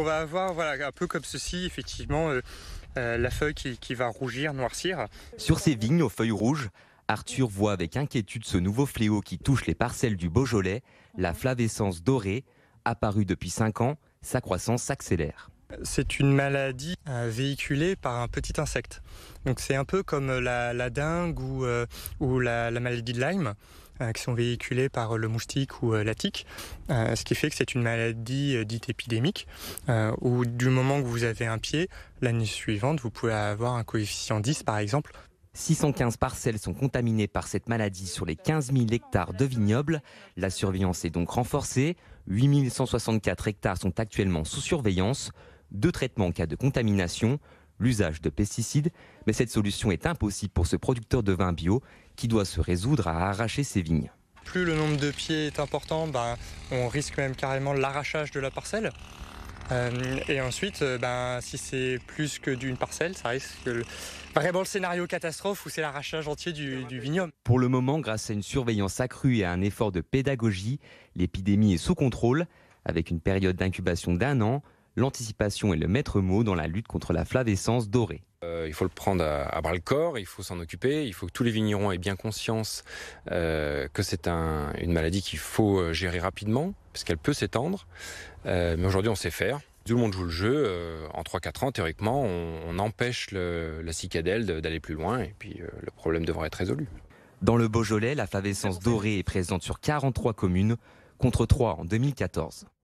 On va avoir voilà, un peu comme ceci, effectivement, la feuille qui va rougir, noircir. Sur ces vignes aux feuilles rouges, Arthur voit avec inquiétude ce nouveau fléau qui touche les parcelles du Beaujolais, la flavescence dorée. Apparue depuis 5 ans, sa croissance s'accélère. C'est une maladie véhiculée par un petit insecte. Donc c'est un peu comme la dengue ou la maladie de Lyme, qui sont véhiculées par le moustique ou la tique. Ce qui fait que c'est une maladie dite épidémique, où du moment que vous avez un pied, l'année suivante, vous pouvez avoir un coefficient 10 par exemple. 615 parcelles sont contaminées par cette maladie sur les 15 000 hectares de vignobles. La surveillance est donc renforcée. 8 164 hectares sont actuellement sous surveillance. 2 traitements en cas de contamination, l'usage de pesticides. Mais cette solution est impossible pour ce producteur de vin bio qui doit se résoudre à arracher ses vignes. Plus le nombre de pieds est important, on risque même carrément l'arrachage de la parcelle. Et ensuite, si c'est plus que d'une parcelle, ça risque vraiment le scénario catastrophe où c'est l'arrachage entier du vignoble. Pour le moment, grâce à une surveillance accrue et à un effort de pédagogie, l'épidémie est sous contrôle. Avec une période d'incubation d'1 an, l'anticipation est le maître mot dans la lutte contre la flavescence dorée. Il faut le prendre à bras le corps, il faut s'en occuper, il faut que tous les vignerons aient bien conscience que c'est une maladie qu'il faut gérer rapidement, parce qu'elle peut s'étendre. Mais aujourd'hui, on sait faire. Tout le monde joue le jeu. En 3-4 ans, théoriquement, on empêche la cicadelle d'aller plus loin, et puis le problème devrait être résolu. Dans le Beaujolais, la flavescence dorée est présente sur 43 communes, contre 3 en 2014.